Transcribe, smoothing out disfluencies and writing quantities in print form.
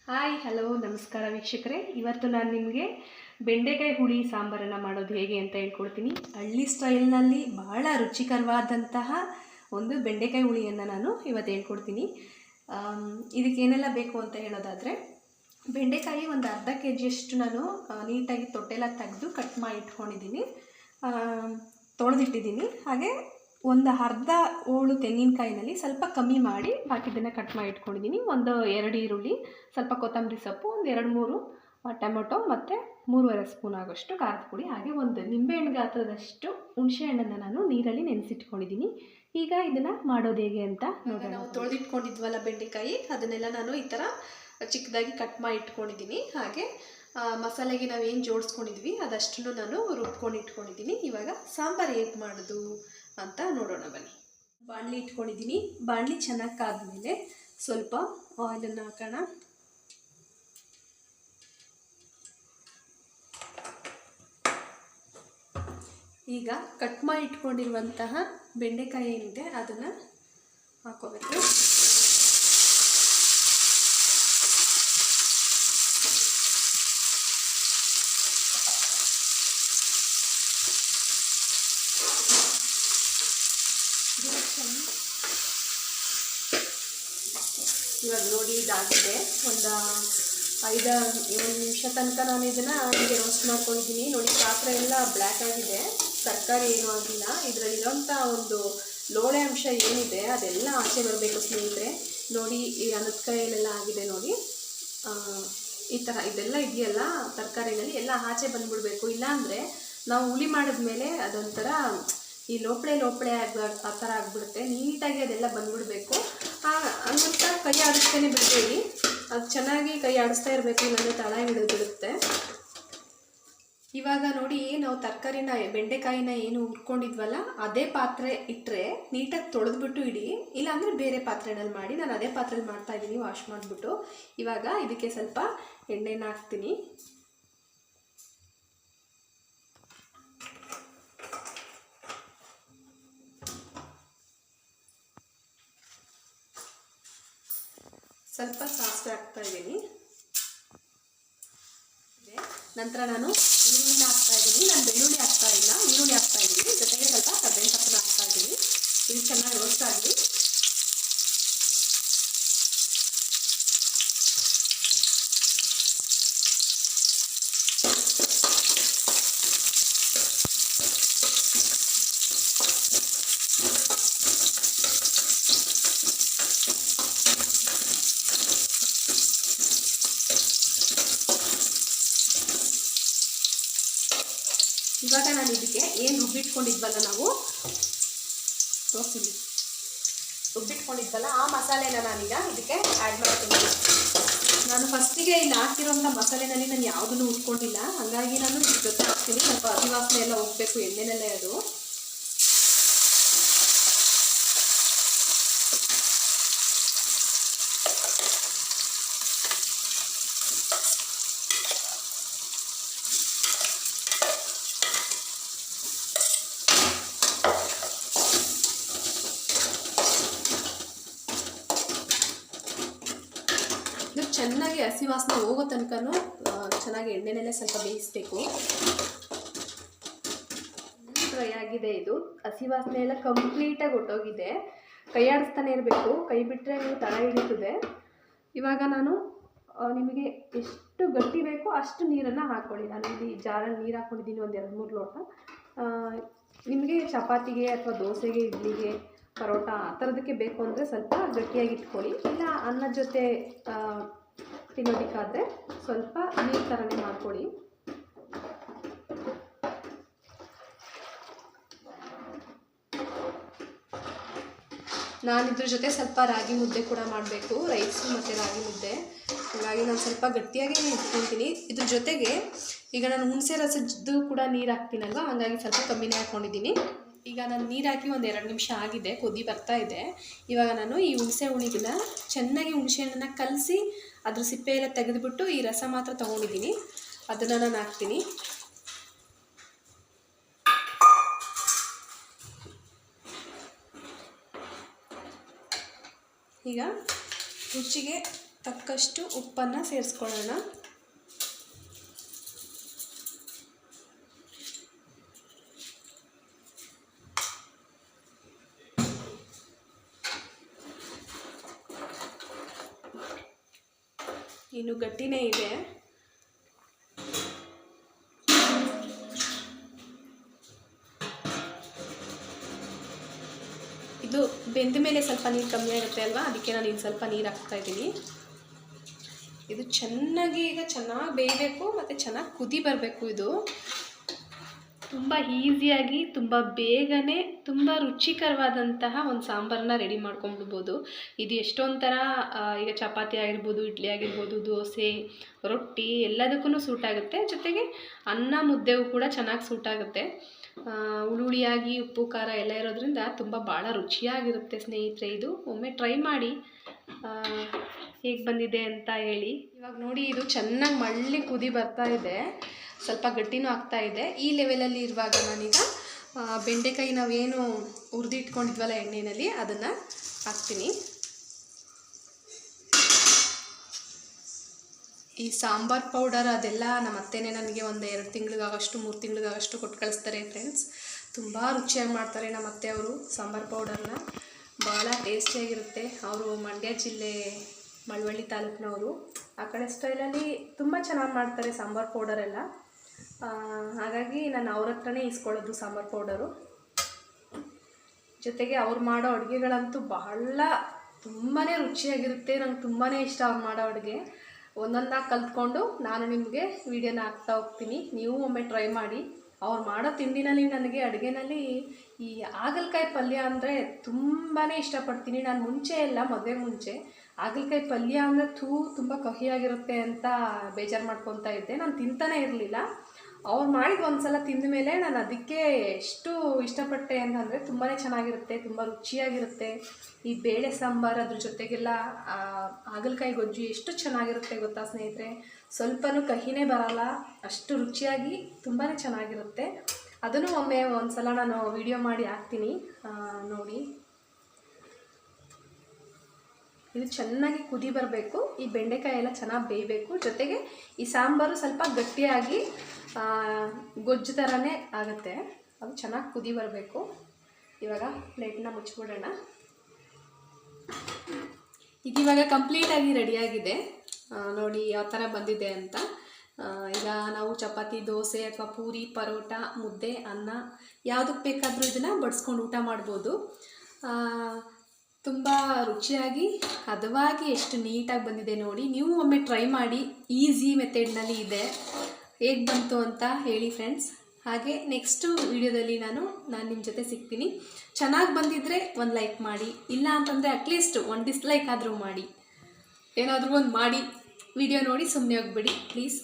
Hi hello ನಮಸ್ಕಾರ ವೀಕ್ಷಕರೇ. ಇವತ್ತು ನಾನು ನಿಮಗೆ ಬೆಂಡೆಕಾಯಿ ಹುಳಿ ಸಾಂಬಾರನ್ನು ಮಾಡೋದು ಹೇಗೆ ಅಂತ ಹೇಳ್ಕೊಡ್ತೀನಿ. ಹಳ್ಳಿ ಸ್ಟೈಲ್ನಲ್ಲಿ ಬಹಳ ರುಚಿಕರವಾದಂತಹ ಒಂದು ಬೆಂಡೆಕಾಯಿ ಹುಳಿಯನ್ನು ನಾನು ಇವತ್ತು ಹೇಳ್ಕೊಡ್ತೀನಿ. ಇದಕ್ಕೇನೆಲ್ಲ ಬೇಕು ಅಂತ ಹೇಳೋದಾದರೆ, ಬೆಂಡೆಕಾಯಿ ಒಂದು ಅರ್ಧ ಕೆ ಜಿಯಷ್ಟು ನಾನು ನೀಟಾಗಿ ತೊಟ್ಟೆಲ್ಲ ತೆಗೆದು ಕಟ್ ಮಾಡಿ ಇಟ್ಕೊಂಡಿದ್ದೀನಿ, ತೊಳೆದಿಟ್ಟಿದ್ದೀನಿ. ಹಾಗೆ ಒಂದು ಅರ್ಧ ಹೋಳು ತೆಂಗಿನಕಾಯಿನಲ್ಲಿ ಸ್ವಲ್ಪ ಕಮ್ಮಿ ಮಾಡಿ ಬಾಕಿದ್ದನ್ನು ಕಟ್ ಮಾಡಿ ಇಟ್ಕೊಂಡಿದ್ದೀನಿ. ಒಂದು 2 ಈರುಳ್ಳಿ, ಸ್ವಲ್ಪ ಕೊತ್ತಂಬರಿ ಸೊಪ್ಪು, ಒಂದು 2-3 ಟೊಮೊಟೊ ಮತ್ತು 3.5 ಸ್ಪೂನ್ ಆಗೋಷ್ಟು ಖಾರದ ಪುಡಿ, ಹಾಗೆ ಒಂದು ನಿಂಬೆಹಣ್ಣು ಗಾತ್ರದಷ್ಟು ಹುಣಸೆಹಣ್ಣನ್ನು ನಾನು ನೀರಲ್ಲಿ ನೆನೆಸಿಟ್ಕೊಂಡಿದ್ದೀನಿ. ಈಗ ಇದನ್ನು ಮಾಡೋದು ಹೇಗೆ ಅಂತ ನೋಡೋಣ. ನಾವು ತೊಳೆದಿಟ್ಕೊಂಡಿದ್ವಲ್ಲ ಬೆಂಡೆಕಾಯಿ, ಅದನ್ನೆಲ್ಲ ನಾನು ಈ ಥರ ಚಿಕ್ಕದಾಗಿ ಕಟ್ ಮಾಡಿ ಇಟ್ಕೊಂಡಿದ್ದೀನಿ. ಹಾಗೆ ಮಸಾಲೆಗೆ ನಾವೇನು ಜೋಡಿಸ್ಕೊಂಡಿದ್ವಿ ಅದಷ್ಟನ್ನು ನಾನು ರುಬ್ಕೊಂಡು ಇಟ್ಕೊಂಡಿದ್ದೀನಿ. ಇವಾಗ ಸಾಂಬಾರು ಹೇಗೆ ಮಾಡೋದು ಅಂತ ನೋಡೋಣ ಬನ್ನಿ. ಬಾಣಲಿ ಇಟ್ಕೊಂಡಿದ್ದೀನಿ. ಬಾಣಲಿ ಚೆನ್ನಾಗಿ ಕಾದ್ಮೇಲೆ ಸ್ವಲ್ಪ ಆಯಿಲನ್ನು ಹಾಕೋಣ. ಈಗ ಕಟ್ ಮಾಡಿ ಇಟ್ಕೊಂಡಿರುವಂತಹ ಬೆಂಡೆಕಾಯಿ ಏನಿದೆ ಅದನ್ನು ಹಾಕೋಬೇಕು. ಇವಾಗ ನೋಡಿ ಇದಾಗಿದೆ. ಒಂದು 5-7 ನಿಮಿಷ ತನಕ ನಾನು ಇದನ್ನು ಹೀಗೆ ರೋಸ್ಟ್ ಮಾಡ್ಕೊಂಡಿದ್ದೀನಿ. ನೋಡಿ ಪಾತ್ರೆ ಎಲ್ಲ ಬ್ಲ್ಯಾಕ್ ಆಗಿದೆ, ತರಕಾರಿ ಏನೂ ಆಗಿಲ್ಲ. ಇದರಲ್ಲಿರೋಂಥ ಒಂದು ಲೋಳೆ ಅಂಶ ಏನಿದೆ ಅದೆಲ್ಲ ಆಚೆ ಬರಬೇಕು ಸ್ನೇಹಿತರೆ. ನೋಡಿ ಈ ಕೈಯಲ್ಲೆಲ್ಲ ಆಗಿದೆ ನೋಡಿ, ಈ ಥರ ಇದೆಲ್ಲ ಇದೆಯಲ್ಲ ತರಕಾರಿನಲ್ಲಿ ಎಲ್ಲ ಆಚೆ ಬಂದುಬಿಡಬೇಕು. ಇಲ್ಲಾಂದರೆ ನಾವು ಹುಳಿ ಮಾಡಿದ್ಮೇಲೆ ಅದೊಂಥರ ಈ ಲೋಪಳೆ ಆ ಥರ ಆಗಿಬಿಡುತ್ತೆ. ನೀಟಾಗಿ ಅದೆಲ್ಲ ಬಂದುಬಿಡಬೇಕು. ಹಂಗಂತ ಕೈ ಆಡಿಸ್ತಾನೆ ಬಿಡ್ಬೇಡಿ, ಅದು ಚೆನ್ನಾಗಿ ಕೈ ಆಡಿಸ್ತಾ ಇರಬೇಕು, ಇಲ್ಲಾಂದರೆ ತಳ ಹಿಡಿದ್ಬಿಡುತ್ತೆ. ಇವಾಗ ನೋಡಿ, ನಾವು ತರಕಾರಿನ ಬೆಂಡೆಕಾಯಿನ ಏನು ಹುರ್ಕೊಂಡಿದ್ವಲ್ಲ ಅದೇ ಪಾತ್ರೆ ಇಟ್ಟರೆ ನೀಟಾಗಿ ತೊಳೆದ್ಬಿಟ್ಟು ಇಡಿ, ಇಲ್ಲಾಂದರೆ ಬೇರೆ ಪಾತ್ರೆನಲ್ಲಿ ಮಾಡಿ. ನಾನು ಅದೇ ಪಾತ್ರೆಯಲ್ಲಿ ಮಾಡ್ತಾಯಿದ್ದೀನಿ, ವಾಶ್ ಮಾಡಿಬಿಟ್ಟು. ಇವಾಗ ಇದಕ್ಕೆ ಸ್ವಲ್ಪ ಎಣ್ಣೆನ ಹಾಕ್ತೀನಿ. ಸ್ವಲ್ಪ ಸಾಸಿವೆ ಹಾಕ್ತಾಯಿದ್ದೀನಿ. ನಂತರ ನಾನು ಈರುಳ್ಳಿನ ಹಾಕ್ತಾಯಿದ್ದೀನಿ. ನಾನು ಬೆಳ್ಳುಳ್ಳಿ ಹಾಕ್ತಾಯಿಲ್ಲ, ಈರುಳ್ಳಿ ಹಾಕ್ತಾಯಿದ್ದೀನಿ. ಜೊತೆಗೆ ಸ್ವಲ್ಪ ಕರ್ಬೇವಿನ ಸೊಪ್ಪನ್ನ ಹಾಕ್ತಾಯಿದ್ದೀನಿ. ಇದು ಚೆನ್ನಾಗಿ ರೋಸ್ಟ್ ಆಗಿ ಇವಾಗ ನಾನು ಇದಕ್ಕೆ ಏನು ರುಬ್ಬಿಟ್ಕೊಂಡಿದ್ವಲ್ಲ ನಾವು ರುಬ್ಬಿಟ್ಕೊಂಡಿದ್ವಲ್ಲ ಆ ಮಸಾಲೆನ ನಾನೀಗ ಇದಕ್ಕೆ ಆ್ಯಡ್ ಮಾಡ್ತೀನಿ. ನಾನು ಫಸ್ಟಿಗೆ ಇಲ್ಲಿ ಹಾಕಿರೋಂಥ ಮಸಾಲೆನಲ್ಲಿ ನಾನು ಯಾವುದನ್ನು ಉಟ್ಕೊಂಡಿಲ್ಲ, ಹಾಗಾಗಿ ನಾನು ಇದ್ರ ಜೊತೆ ಹಾಕ್ತೀನಿ. ಸ್ವಲ್ಪ ಹಸಿವಾಸನೆ ಎಲ್ಲ ಹೋಗಬೇಕು ಎಣ್ಣೆನಲ್ಲೇ ಅದು. ಚೆನ್ನಾಗಿ ಹಸಿ ವಾಸನೆ ಹೋಗೋ ತನಕನೂ ಚೆನ್ನಾಗಿ ಎಣ್ಣೆನಲ್ಲೇ ಸ್ವಲ್ಪ ಬೇಯಿಸಬೇಕು. ಫ್ರೈ ಆಗಿದೆ, ಇದು ಹಸಿ ವಾಸನೆ ಎಲ್ಲ ಕಂಪ್ಲೀಟಾಗಿ ಹೊಟ್ಟೋಗಿದೆ. ಕೈ ಆಡಿಸ್ತಾನೆ ಇರಬೇಕು, ಕೈ ಬಿಟ್ಟರೆ ನೀವು ತಳ ಹಿಡಿತದೆ. ಇವಾಗ ನಾನು ನಿಮಗೆ ಎಷ್ಟು ಗಟ್ಟಿ ಬೇಕೋ ಅಷ್ಟು ನೀರನ್ನು ಹಾಕ್ಕೊಳ್ಳಿ. ನಾನು ಇಲ್ಲಿ ಜಾರಲ್ಲಿ ನೀರು ಹಾಕ್ಕೊಂಡಿದ್ದೀನಿ, ಒಂದು 2-3 ಲೋಟ. ನಿಮಗೆ ಚಪಾತಿಗೆ ಅಥವಾ ದೋಸೆಗೆ, ಇಡ್ಲಿಗೆ, ಪರೋಟ ಆ ಥರದಕ್ಕೆ ಬೇಕು ಅಂದರೆ ಸ್ವಲ್ಪ ಗಟ್ಟಿಯಾಗಿ ಇಟ್ಕೊಳ್ಳಿ. ಇಲ್ಲ ಅನ್ನದ ಜೊತೆ ತಿನ್ನೋದಕ್ಕಾದರೆ ಸ್ವಲ್ಪ ನೀರು ಥರನೇ ಮಾಡ್ಕೊಳ್ಳಿ. ನಾನು ಇದ್ರ ಜೊತೆ ಸ್ವಲ್ಪ ರಾಗಿ ಮುದ್ದೆ ಕೂಡ ಮಾಡಬೇಕು, ರೈಸು ಮತ್ತು ರಾಗಿ ಮುದ್ದೆ. ಹಾಗಾಗಿ ನಾನು ಸ್ವಲ್ಪ ಗಟ್ಟಿಯಾಗಿ ಇಟ್ಕೊತೀನಿ. ಇದ್ರ ಜೊತೆಗೆ ಈಗ ನಾನು ಹುಣಸೆ ರಸದ್ದು ಕೂಡ ನೀರು ಹಾಕ್ತೀನಲ್ವ, ಹಾಗಾಗಿ ಸ್ವಲ್ಪ ಕಮ್ಮಿನೇ ಹಾಕ್ಕೊಂಡಿದ್ದೀನಿ. ಈಗ ನಾನು ನೀರು ಹಾಕಿ ಒಂದು 2 ನಿಮಿಷ ಆಗಿದೆ, ಕುದಿ ಬರ್ತಾ ಇದೆ. ಇವಾಗ ನಾನು ಈ ಹುಣಸೆ ಹುಳಿನ ಚೆನ್ನಾಗಿ ಹುಣಸೆಹಣ್ಣನ್ನು ಕಲಸಿ ಅದ್ರ ಸಿಪ್ಪೆ ಎಲ್ಲ ತೆಗೆದುಬಿಟ್ಟು ಈ ರಸ ಮಾತ್ರ ತೊಗೊಂಡಿದ್ದೀನಿ, ಅದನ್ನು ನಾನು ಹಾಕ್ತೀನಿ. ಈಗ ರುಚಿಗೆ ತಕ್ಕಷ್ಟು ಉಪ್ಪನ್ನು ಸೇರಿಸ್ಕೊಳ್ಳೋಣ. ಇನ್ನು ಗಟ್ಟಿನೇ ಇದೆ. ಇದು ಬೆಂದ ಮೇಲೆ ಸ್ವಲ್ಪ ನೀರು ಕಮ್ಮಿ ಆಗುತ್ತೆ ಅಲ್ವಾ, ಅದಕ್ಕೆ ನಾನು ಇನ್ನು ಸ್ವಲ್ಪ ನೀರು ಹಾಕ್ತಾ ಇದ್ದೀನಿ. ಇದು ಚೆನ್ನಾಗಿ ಈಗ ಚೆನ್ನಾಗಿ ಬೇಯಬೇಕು ಮತ್ತು ಚೆನ್ನಾಗಿ ಕುದಿ ಬರಬೇಕು. ಇದು ತುಂಬ ಈಸಿಯಾಗಿ ತುಂಬ ಬೇಗನೆ ತುಂಬ ರುಚಿಕರವಾದಂತಹ ಒಂದು ಸಾಂಬಾರನ್ನ ರೆಡಿ ಮಾಡ್ಕೊಂಡ್ಬಿಡ್ಬೋದು. ಇದು ಎಷ್ಟೊಂದು ಥರ ಈಗ ಚಪಾತಿ ಆಗಿರ್ಬೋದು, ಇಡ್ಲಿ ಆಗಿರ್ಬೋದು, ದೋಸೆ, ರೊಟ್ಟಿ ಎಲ್ಲದಕ್ಕೂ ಸೂಟ್ ಆಗುತ್ತೆ. ಜೊತೆಗೆ ಅನ್ನ ಮುದ್ದೆಗೂ ಕೂಡ ಚೆನ್ನಾಗಿ ಸೂಟ್ ಆಗುತ್ತೆ. ಹುಳಿಯಾಗಿ ಉಪ್ಪು ಖಾರ ಎಲ್ಲ ಇರೋದ್ರಿಂದ ತುಂಬ ಭಾಳ ರುಚಿಯಾಗಿರುತ್ತೆ ಸ್ನೇಹಿತರೆ. ಇದು ಒಮ್ಮೆ ಟ್ರೈ ಮಾಡಿ ಹೇಗೆ ಬಂದಿದೆ ಅಂತ ಹೇಳಿ. ಇವಾಗ ನೋಡಿ, ಇದು ಚೆನ್ನಾಗಿ ಮಳ್ಳಿ ಕುದಿ ಬರ್ತಾ ಇದೆ, ಸ್ವಲ್ಪ ಗಟ್ಟಿನೂ ಆಗ್ತಾ ಇದೆ. ಈ ಲೆವೆಲಲ್ಲಿ ಇರುವಾಗ ನಾನೀಗ ಬೆಂಡೆಕಾಯಿ ನಾವೇನು ಹುರಿದಿಟ್ಕೊಂಡಿದ್ವಲ್ಲ ಎಣ್ಣೆಯಲ್ಲಿ, ಅದನ್ನು ಹಾಕ್ತೀನಿ. ಈ ಸಾಂಬಾರ್ ಪೌಡರ್ ಅದೆಲ್ಲ ನಮ್ಮ ಅತ್ತೆನೇ ನನಗೆ ಒಂದು 2 ತಿಂಗಳಿಗಾಗಷ್ಟು 3 ತಿಂಗಳಿಗಾಗಷ್ಟು ಕೊಟ್ಟು ಕಳಿಸ್ತಾರೆ ಫ್ರೆಂಡ್ಸ್. ತುಂಬ ರುಚಿಯಾಗಿ ಮಾಡ್ತಾರೆ ನಮ್ಮ ಅತ್ತೆಯವರು ಸಾಂಬಾರ್ ಪೌಡರ್ನ, ಭಾಳ ಟೇಸ್ಟಿಯಾಗಿರುತ್ತೆ. ಅವರು ಮಂಡ್ಯ ಜಿಲ್ಲೆ ಮಳವಳ್ಳಿ ತಾಲೂಕಿನವರು. ಆ ಕಡೆ ಸ್ಟೈಲಲ್ಲಿ ತುಂಬ ಚೆನ್ನಾಗಿ ಮಾಡ್ತಾರೆ ಸಾಂಬಾರ್ ಪೌಡರೆಲ್ಲ. ಹಾಗಾಗಿ ನಾನು ಅವ್ರ ಹತ್ರನೇ ಇಸ್ಕೊಳ್ಳೋದು ಸಾಂಬಾರ್ ಪೌಡರು. ಜೊತೆಗೆ ಅವ್ರು ಮಾಡೋ ಅಡುಗೆಗಳಂತೂ ಬಹಳ ತುಂಬಾ ರುಚಿಯಾಗಿರುತ್ತೆ. ನಂಗೆ ತುಂಬಾ ಇಷ್ಟ ಅವ್ರು ಮಾಡೋ ಅಡುಗೆ. ಒಂದೊಂದಾಗಿ ಕಲ್ತ್ಕೊಂಡು ನಾನು ನಿಮಗೆ ವೀಡಿಯೋನ ಹಾಕ್ತಾ ಹೋಗ್ತೀನಿ. ನೀವು ಒಮ್ಮೆ ಟ್ರೈ ಮಾಡಿ. ಅವ್ರು ಮಾಡೋ ತಿಂಡಿನಲ್ಲಿ ನನಗೆ ಅಡುಗೆನಲ್ಲಿ ಈ ಹಾಗಲಕಾಯಿ ಪಲ್ಯ ಅಂದರೆ ತುಂಬಾ ಇಷ್ಟಪಡ್ತೀನಿ. ನಾನು ಮುಂಚೆ ಎಲ್ಲ ಮದುವೆ ಮುಂಚೆ ಹಾಗಲಕಾಯಿ ಪಲ್ಯ ಅಂದರೆ ತುಂಬ ಕಹಿಯಾಗಿರುತ್ತೆ ಅಂತ ಬೇಜಾರು ಮಾಡ್ಕೊತಾ ಇದ್ದೆ. ನಾನು ತಿಂತಾನೇ ಇರಲಿಲ್ಲ. ಅವ್ರು ಮಾಡಿದ ಒಂದು ಸಲ ತಿಂದ ಮೇಲೆ ನಾನು ಅದಕ್ಕೆ ಎಷ್ಟು ಇಷ್ಟಪಟ್ಟೆ ಅಂತಂದರೆ ತುಂಬಾ ಚೆನ್ನಾಗಿರುತ್ತೆ, ತುಂಬ ರುಚಿಯಾಗಿರುತ್ತೆ. ಈ ಬೇಳೆ ಸಾಂಬಾರು ಅದ್ರ ಜೊತೆಗೆಲ್ಲ ಹಾಗಲಕಾಯಿ ಗೊಜ್ಜು ಎಷ್ಟು ಚೆನ್ನಾಗಿರುತ್ತೆ ಗೊತ್ತಾ ಸ್ನೇಹಿತರೆ. ಸ್ವಲ್ಪನೂ ಕಹಿನೇ ಬರಲ್ಲ, ಅಷ್ಟು ರುಚಿಯಾಗಿ ತುಂಬಾ ಚೆನ್ನಾಗಿರುತ್ತೆ. ಅದನ್ನು ಒಮ್ಮೆ ಒಂದು ಸಲ ನಾನು ವಿಡಿಯೋ ಮಾಡಿ ಹಾಕ್ತೀನಿ ನೋಡಿ. ಇದು ಚೆನ್ನಾಗಿ ಕುದಿ ಬರಬೇಕು, ಈ ಬೆಂಡೆಕಾಯಿ ಎಲ್ಲ ಚೆನ್ನಾಗಿ ಬೇಯಬೇಕು. ಜೊತೆಗೆ ಈ ಸಾಂಬಾರು ಸ್ವಲ್ಪ ಗಟ್ಟಿಯಾಗಿ ಗೊಜ್ಜು ಥರನೇ ಆಗುತ್ತೆ. ಅದು ಚೆನ್ನಾಗಿ ಕುದಿ ಬರಬೇಕು. ಇವಾಗ ಪ್ಲೇಟನ್ನ ಮುಚ್ಚಿಬಿಡೋಣ. ಇದಿವಾಗ ಕಂಪ್ಲೀಟಾಗಿ ರೆಡಿಯಾಗಿದೆ ನೋಡಿ ಯಾವ ಥರ ಬಂದಿದೆ ಅಂತ. ಈಗ ನಾವು ಚಪಾತಿ, ದೋಸೆ ಅಥವಾ ಪೂರಿ, ಪರೋಟ, ಮುದ್ದೆ, ಅನ್ನ ಯಾವುದಕ್ಕೆ ಬೇಕಾದರೂ ಇದನ್ನು ಬಡಿಸ್ಕೊಂಡು ಊಟ ಮಾಡ್ಬೋದು. ತುಂಬ ರುಚಿಯಾಗಿ ಹದವಾಗಿ ಎಷ್ಟು ನೀಟಾಗಿ ಬಂದಿದೆ ನೋಡಿ. ನೀವು ಒಮ್ಮೆ ಟ್ರೈ ಮಾಡಿ, ಈಸಿ ಮೆಥಡ್ನಲ್ಲಿ ಇದೆ. ಹೇಗೆ ಬಂತು ಅಂತ ಹೇಳಿ ಫ್ರೆಂಡ್ಸ್. ಹಾಗೆ ನೆಕ್ಸ್ಟು ವೀಡಿಯೋದಲ್ಲಿ ನಾನು ನಿಮ್ಮ ಜೊತೆ ಸಿಗ್ತೀನಿ. ಚೆನ್ನಾಗಿ ಬಂದಿದ್ದರೆ ಒಂದು ಲೈಕ್ ಮಾಡಿ, ಇಲ್ಲ ಅಂತಂದರೆ ಅಟ್ಲೀಸ್ಟ್ ಒಂದು ಡಿಸ್ಲೈಕ್ ಆದರೂ ಮಾಡಿ. ಏನಾದರೂ ಒಂದು ಮಾಡಿ ವಿಡಿಯೋ ನೋಡಿ ಸುಮ್ಮನೆ ಹೋಗ್ಬೇಡಿ ಪ್ಲೀಸ್.